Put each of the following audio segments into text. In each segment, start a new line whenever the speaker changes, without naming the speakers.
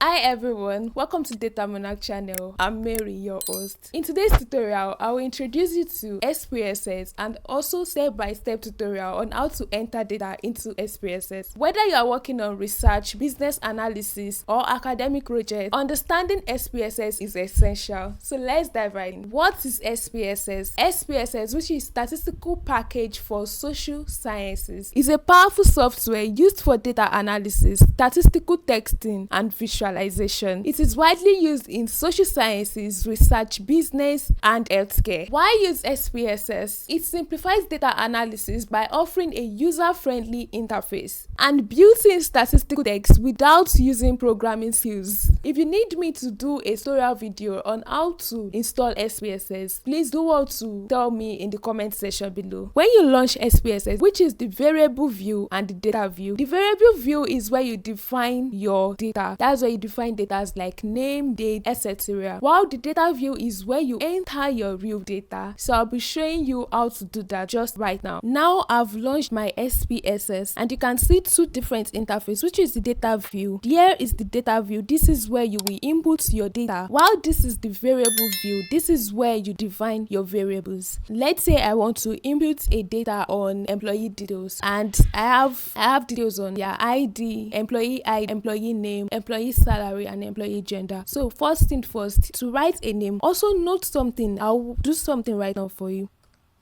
Hi everyone, welcome to Data Monarch channel. I'm Mary, your host. In today's tutorial, I will introduce you to SPSS and also step-by-step tutorial on how to enter data into SPSS. Whether you are working on research, business analysis, or academic projects, understanding SPSS is essential. So let's dive right in. What is SPSS? SPSS, which is Statistical Package for Social Sciences, is a powerful software used for data analysis, statistical texting, and visualization. It is widely used in social sciences, research, business, and healthcare. Why use SPSS? It simplifies data analysis by offering a user-friendly interface and built-in statistical text without using programming skills. If you need me to do a tutorial video on how to install SPSS, please do want to tell me in the comment section below. When you launch SPSS, which is the variable view and the data view, the variable view is where you define your data. That's where you define data like name, date, etc. While the data view is where you enter your real data. So I'll be showing you how to do that just right now. Now I've launched my SPSS and you can see two different interfaces, which is the data view. Here is the data view. This is where you will input your data. While this is the variable view, this is where you define your variables. Let's say I want to input a data on employee details and I have details on their ID, employee name, employee salary, and employee gender. So first thing first, to write a name, also note something. I'll do something right now for you.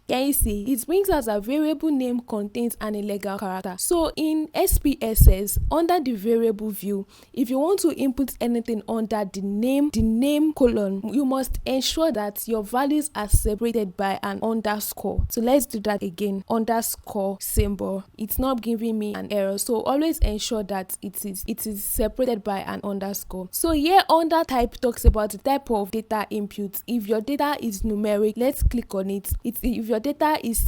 Can you see? It brings us a variable name contains an illegal character. So in SPSS, under the variable view, if you want to input anything under the name column, you must ensure that your values are separated by an underscore. So let's do that again. Underscore symbol. It's not giving me an error. So always ensure that it is separated by an underscore. So here under type talks about the type of data input. If your data is numeric, let's click on it. If your data is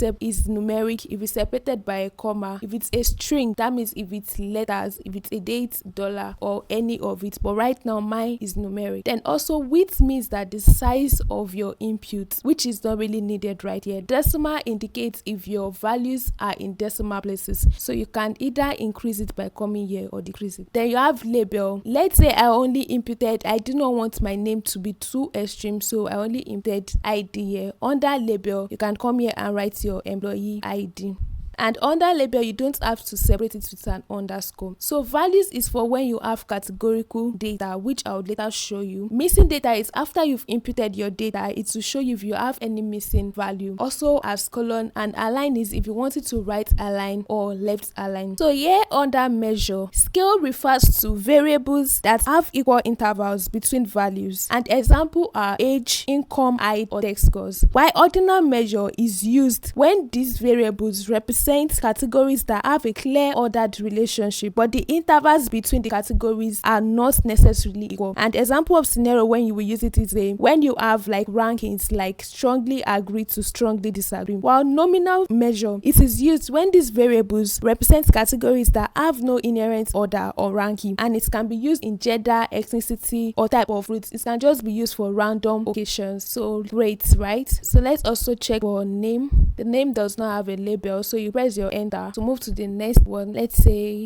numeric, if it's separated by a comma, if it's a string, that means if it's letters, if it's a date, dollar, or any of it. But right now mine is numeric. Then also width means that the size of your input, which is not really needed right here. Decimal indicates if your values are in decimal places, so you can either increase it by coming here or decrease it. Then you have label. Let's say I only inputted, I do not want my name to be too extreme, so I only inputted ID here. Under label, you can come here and write your employee ID. And under label, you don't have to separate it with an underscore. So values is for when you have categorical data, which I will later show you. Missing data is after you've inputted your data, it will show you if you have any missing value. Also as colon, and align is if you wanted to right align or left align. So here under measure, scale refers to variables that have equal intervals between values. And example are age, income, height, or test scores. While ordinal measure is used when these variables represent categories that have a clear ordered relationship, but the intervals between the categories are not necessarily equal. And example of scenario when you will use it is when you have like rankings like strongly agree to strongly disagree. While nominal measure, it is used when these variables represent categories that have no inherent order or ranking, and it can be used in gender, ethnicity, or type of route. It can just be used for random occasions. So great, right? So let's also check for name. The name does not have a label, so you press your enter to move to the next one. Let's say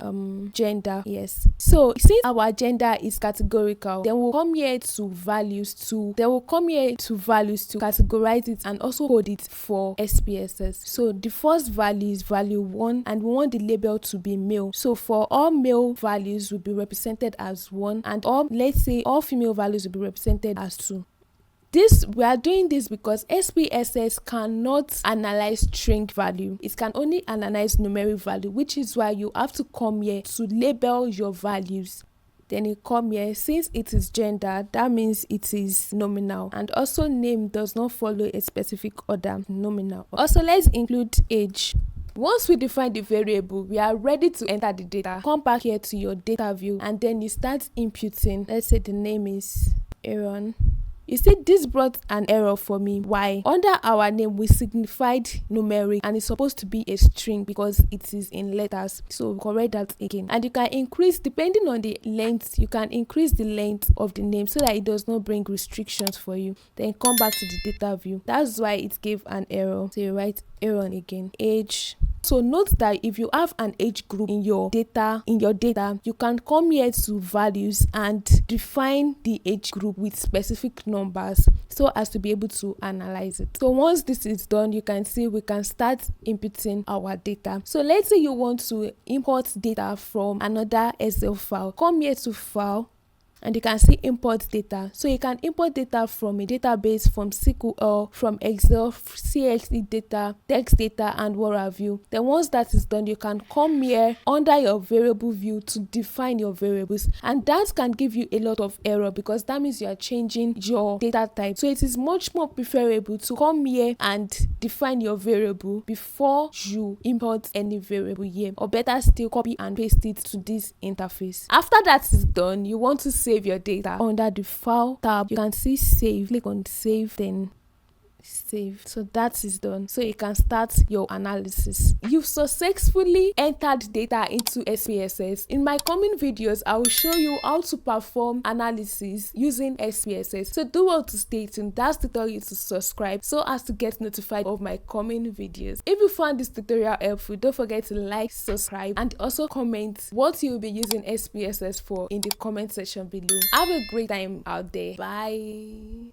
gender. Yes, so since our gender is categorical, then we'll come here to values to categorize it and also code it for SPSS. So the first value is value 1, and we want the label to be male. So for all male values will be represented as 1, and let's say all female values will be represented as 2. We are doing this because SPSS cannot analyze string value. It can only analyze numeric value, which is why you have to come here to label your values. Then you come here, since it is gender, that means it is nominal. And also name does not follow a specific order, nominal. Also let's include age. Once we define the variable, we are ready to enter the data. Come back here to your data view and then you start inputting. Let's say the name is Aaron. You see, this brought an error for me. Why? Under our name, we signified numeric and it's supposed to be a string because it is in letters. So correct that again. And you can increase, depending on the length, you can increase the length of the name so that it does not bring restrictions for you. Then come back to the data view. That's why it gave an error. So you write Aaron again. Age, So note that if you have an age group in your data, you can come here to values and define the age group with specific numbers so as to be able to analyze it. So once this is done, you can see we can start inputting our data. So let's say you want to import data from another Excel file. Come here to file, and you can see import data. So you can import data from a database, from SQL, from Excel, CSV data, text data, and what have you. Then once that is done, you can come here under your variable view to define your variables, and that can give you a lot of error because that means you are changing your data type. So it is much more preferable to come here and define your variable before you import any variable here, or better still, copy and paste it to this interface. After that is done, you want to save your data. Under the file tab, you can see save. Click on save, then save. So that is done. So you can start your analysis. You've successfully entered data into SPSS. In my coming videos, I will show you how to perform analysis using SPSS. So do well to stay tuned. That's the tutorial to subscribe so as to get notified of my coming videos. If you found this tutorial helpful, don't forget to like, subscribe, and also comment what you will be using SPSS for in the comment section below. Have a great time out there. Bye.